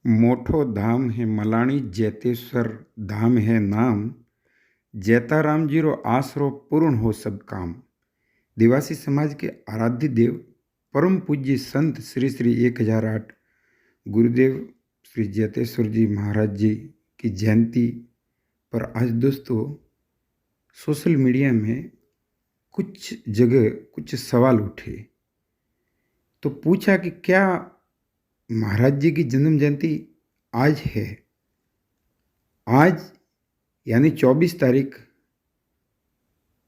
मोठो धाम है मलाणी जैतेश्वर धाम है नाम। जैता राम जीरो आसरो पूर्ण हो सब काम। देवासी समाज के आराध्य देव परम पूज्य संत श्री श्री 1008 गुरुदेव श्री जैतेश्वर जी महाराज जी की जयंती पर आज दोस्तों सोशल मीडिया में कुछ जगह कुछ सवाल उठे। तो पूछा कि क्या महाराज जी की जन्म जयंती आज है? आज यानी 24 तारीख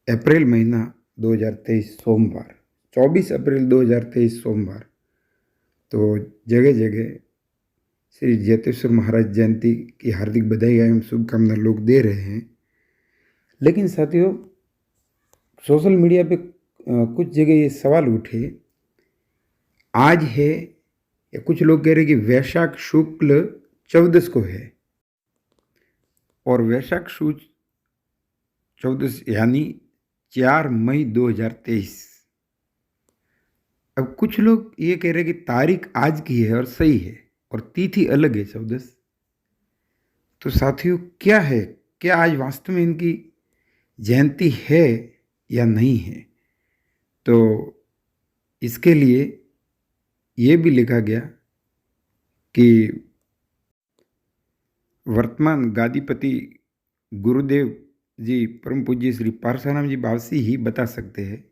अप्रैल महीना 2023 सोमवार, 24 अप्रैल 2023 सोमवार। तो जगह जगह श्री जैतेश्वर महाराज जयंती की हार्दिक बधाई एवं शुभकामना लोग दे रहे हैं। लेकिन साथियों, सोशल मीडिया पे कुछ जगह ये सवाल उठे, आज है या कुछ लोग कह रहे कि वैशाख शुक्ल 14 को है, और वैशाख शुक्ल 14 यानी 4 मई 2023। अब कुछ लोग ये कह रहे कि तारीख आज की है और सही है और तिथि अलग है 14। तो साथियों, क्या है, क्या आज वास्तव में इनकी जयंती है या नहीं है? तो इसके लिए ये भी लिखा गया कि वर्तमान गादीपति गुरुदेव जी परम पूज्य श्री पारसाराम जी बावसी ही बता सकते हैं।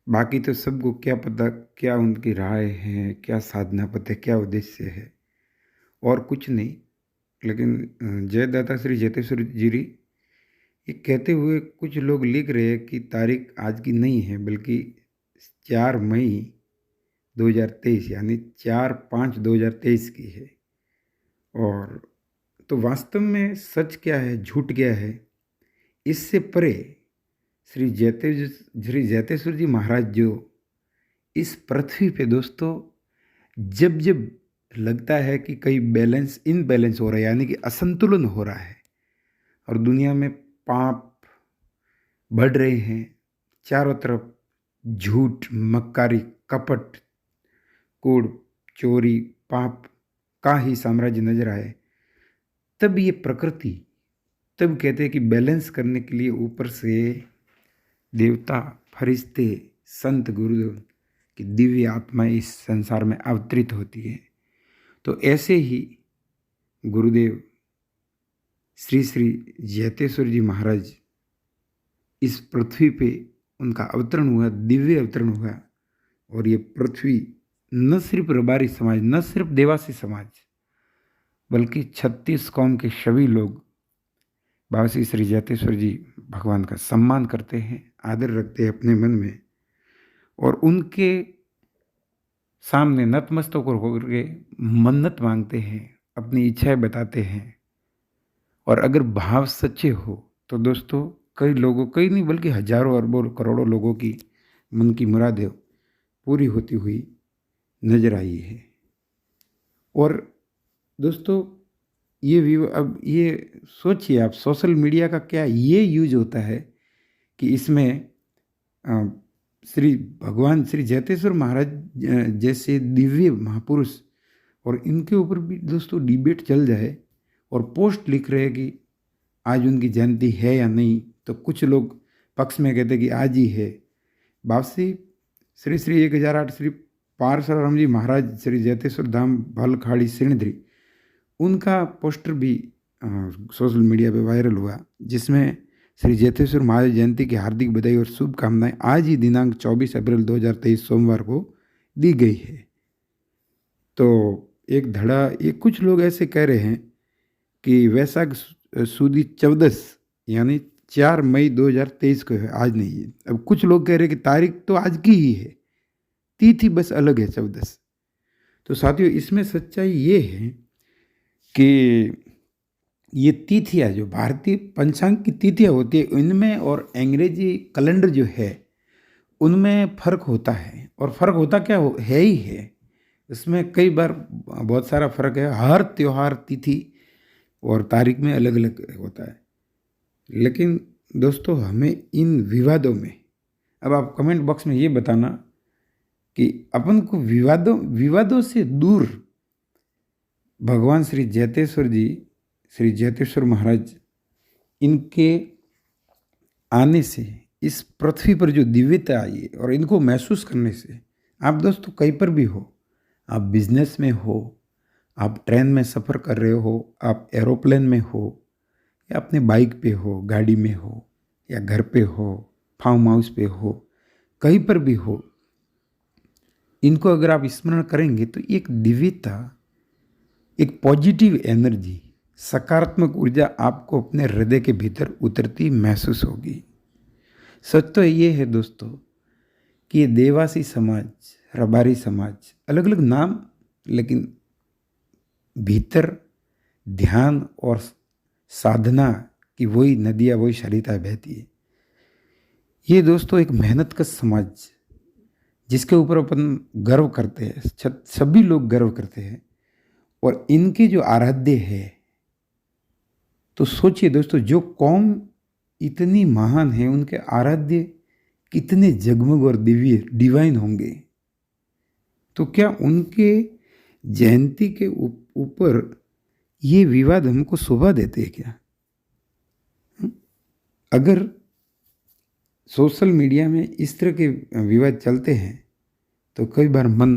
बाकी तो सबको क्या पता, क्या उनकी राय है, क्या साधना पथ है, क्या उद्देश्य है, और कुछ नहीं। लेकिन जयदाता श्री जैतेश्वर जी ये कहते हुए कुछ लोग लिख रहे हैं कि तारीख आज की नहीं है बल्कि 4 मई 2023 यानी 4/5/2023 की है। और तो वास्तव में सच क्या है, झूठ क्या है, इससे परे श्री जैतेश्वर जी महाराज जो इस पृथ्वी पे दोस्तों जब जब लगता है कि कहीं बैलेंस इनबैलेंस हो रहा है यानी कि असंतुलन हो रहा है और दुनिया में पाप बढ़ रहे हैं, चारों तरफ झूठ, मक्कारी, कपट, कूड़, चोरी, पाप का ही साम्राज्य नजर आए, तब ये प्रकृति, तब कहते हैं कि बैलेंस करने के लिए ऊपर से देवता, फरिश्ते, संत, गुरुदेव की दिव्य आत्मा इस संसार में अवतरित होती है। तो ऐसे ही गुरुदेव श्री श्री जैतेश्वर जी महाराज इस पृथ्वी पे उनका अवतरण हुआ, दिव्य अवतरण हुआ। और ये पृथ्वी न सिर्फ रबारी समाज, न सिर्फ देवासी समाज, बल्कि 36 कौम के सभी लोग बाबा श्री जैतेश्वर जी भगवान का सम्मान करते हैं, आदर रखते हैं अपने मन में, और उनके सामने नतमस्तक होकर के मन्नत मांगते हैं, अपनी इच्छाएं बताते हैं। और अगर भाव सच्चे हो तो दोस्तों कई लोगों, कई नहीं बल्कि हजारों अरबों करोड़ों लोगों की मन की मुरादें पूरी होती हुई नजर आई है। और दोस्तों अब ये सोचिए आप, सोशल मीडिया का क्या ये यूज होता है कि इसमें श्री भगवान श्री जैतेश्वर महाराज जैसे दिव्य महापुरुष और इनके ऊपर भी दोस्तों डिबेट चल जाए और पोस्ट लिख रहे हैं कि आज उनकी जयंती है या नहीं। तो कुछ लोग पक्ष में कहते हैं कि आज ही है। बावसी श्री श्री 1008 श्री पारसाराम जी महाराज श्री जैतेश्वर धाम भलखाड़ी श्रीनिधि, उनका पोस्टर भी सोशल मीडिया पे वायरल हुआ, जिसमें श्री जैतेश्वर महाराज जयंती की हार्दिक बधाई और शुभकामनाएं आज ही दिनांक 24 अप्रैल 2023 सोमवार को दी गई है। तो एक धड़ा, ये कुछ लोग ऐसे कह रहे हैं कि वैशाख सुदी 14 यानी 4 मई 2023 को है, आज नहीं है। अब कुछ लोग कह रहे हैं कि तारीख तो आज की ही है, तिथि बस अलग है 14। तो साथियों, इसमें सच्चाई ये है कि ये तिथियाँ जो भारतीय पंचांग की तिथियाँ होती है इनमें और अंग्रेजी कैलेंडर जो है उनमें फ़र्क होता है। और फ़र्क होता क्या है ही है, इसमें कई बार बहुत सारा फ़र्क है। हर त्यौहार, तिथि और तारीख में अलग अलग होता है। लेकिन दोस्तों, हमें इन विवादों में, अब आप कमेंट बॉक्स में ये बताना कि अपन को विवादों से दूर भगवान श्री जैतेश्वर जी, श्री जैतेश्वर महाराज, इनके आने से इस पृथ्वी पर जो दिव्यता आई है और इनको महसूस करने से, आप दोस्तों कहीं पर भी हो, आप बिजनेस में हो, आप ट्रेन में सफ़र कर रहे हो, आप एरोप्लेन में हो, या अपने बाइक पे हो, गाड़ी में हो, या घर पे हो, फार्म हाउस पे हो, कहीं पर भी हो, इनको अगर आप स्मरण करेंगे तो एक दिव्यता, एक पॉजिटिव एनर्जी, सकारात्मक ऊर्जा आपको अपने हृदय के भीतर उतरती महसूस होगी। सच तो ये है दोस्तों कि ये देवासी समाज, रबारी समाज, अलग अलग नाम, लेकिन भीतर ध्यान और साधना की वही नदियाँ, वही सरिता बहती है। ये दोस्तों एक मेहनतकश समाज, जिसके ऊपर अपन गर्व करते हैं, सभी लोग गर्व करते हैं, और इनके जो आराध्य है, तो सोचिए दोस्तों, जो कौम इतनी महान है, उनके आराध्य कितने जगमग और दिव्य डिवाइन होंगे। तो क्या उनके जयंती के ऊपर ये विवाद हमको शोभा देते हैं क्या? अगर सोशल मीडिया में इस तरह के विवाद चलते हैं तो कई बार मन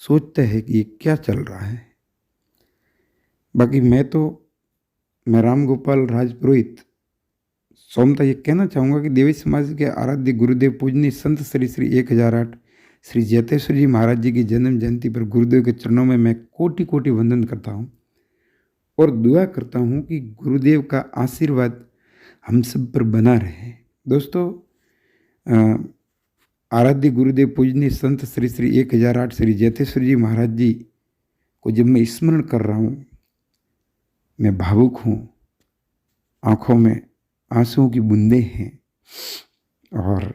सोचता है कि ये क्या चल रहा है। बाकी मैं राम गोपाल राजपुरोहित सोमता ये कहना चाहूँगा कि देवी समाज के आराध्य गुरुदेव पूजनीय संत श्री श्री 1008 श्री जैतेश्वर जी महाराज जी की जन्म जयंती पर गुरुदेव के चरणों में मैं कोटि कोटि वंदन करता हूँ और दुआ करता हूँ कि गुरुदेव का आशीर्वाद हम सब पर बना रहे। दोस्तों, आराध्य गुरुदेव पूजनीय संत श्री श्री 1008 श्री जैतेश्वर जी महाराज जी को जब मैं स्मरण कर रहा हूँ, मैं भावुक हूँ, आँखों में आंसुओं की बूंदें हैं, और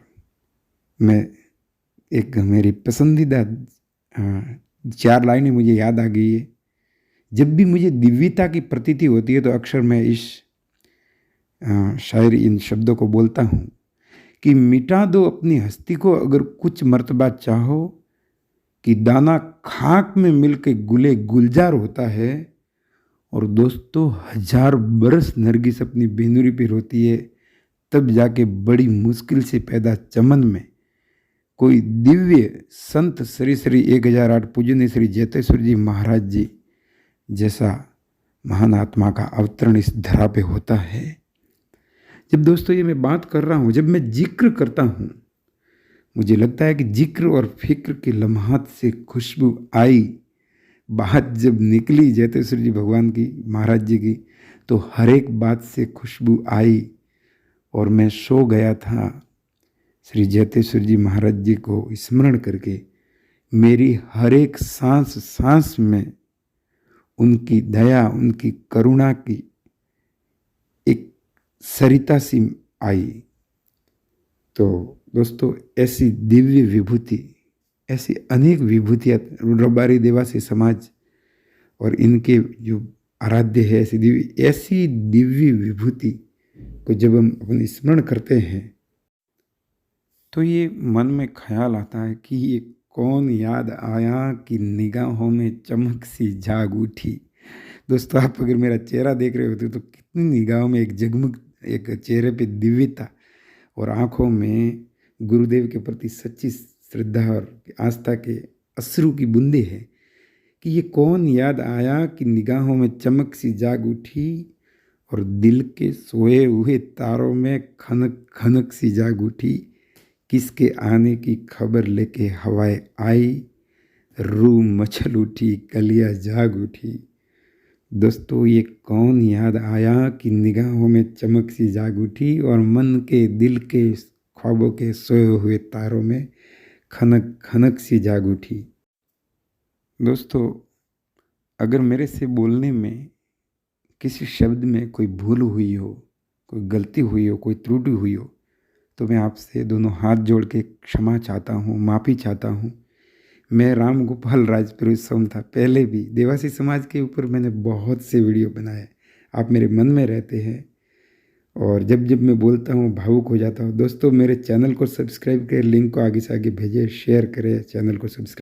मेरी पसंदीदा 4 लाइनें मुझे याद आ गई है। जब भी मुझे दिव्यता की प्रतीति होती है तो अक्सर मैं इस शायरी, इन शब्दों को बोलता हूँ कि मिटा दो अपनी हस्ती को अगर कुछ मर्तबा चाहो, कि दाना खाक में मिलके गुले गुलजार होता है, और दोस्तों 1000 बरस नरगिस अपनी बेनुरी पे रोती है, तब जाके बड़ी मुश्किल से पैदा चमन में कोई दिव्य संत श्री श्री 1008 पूजनीय श्री जैतेश्वर जी महाराज जी जैसा महान आत्मा का अवतरण इस धरा पे होता है। जब दोस्तों ये मैं बात कर रहा हूँ, जब मैं जिक्र करता हूँ, मुझे लगता है कि जिक्र और फिक्र के लम्हात से खुशबू आई, बात जब निकली जैतेश्वर जी भगवान की, महाराज जी की, तो हर एक बात से खुशबू आई, और मैं सो गया था श्री जैतेश्वर जी महाराज जी को स्मरण करके। मेरी हर एक सांस सांस में उनकी दया, उनकी करुणा की एक सरिता सी आई। तो दोस्तों, ऐसी दिव्य विभूति, ऐसी अनेक विभूतियाँ रबारी देवासी समाज और इनके जो आराध्य है, ऐसी दिव्य विभूति को जब हम अपन स्मरण करते हैं तो ये मन में ख्याल आता है कि ये कौन याद आया कि निगाहों में चमक सी जाग उठी। दोस्तों, आप अगर मेरा चेहरा देख रहे होते तो कितनी निगाहों में एक जगमग, एक चेहरे पे दिव्यता और आँखों में गुरुदेव के प्रति सच्ची श्रद्धा और आस्था के अश्रु की बूंदे हैं कि ये कौन याद आया कि निगाहों में चमक सी जाग उठी, और दिल के सोए हुए तारों में खनक खनक सी जाग उठी। किसके आने की खबर लेके हवाएं आई, रूह मचल उठी, कलियां जाग उठी। दोस्तों, ये कौन याद आया कि निगाहों में चमक सी जाग उठी, और मन के दिल के ख्वाबों के सोए हुए तारों में खनक खनक सी जाग उठी। दोस्तों, अगर मेरे से बोलने में किसी शब्द में कोई भूल हुई हो, कोई गलती हुई हो, कोई त्रुटि हुई हो, तो मैं आपसे दोनों हाथ जोड़ के क्षमा चाहता हूँ, माफ़ी चाहता हूँ। मैं राम गोपाल राजपुरोहित सोमता, पहले भी देवासी समाज के ऊपर मैंने बहुत से वीडियो बनाए, आप मेरे मन में रहते हैं, और जब जब मैं बोलता हूँ भावुक हो जाता हूँ। दोस्तों, मेरे चैनल को सब्सक्राइब करें, लिंक को आगे से आगे भेजें, शेयर करें, चैनल को सब्सक्राइब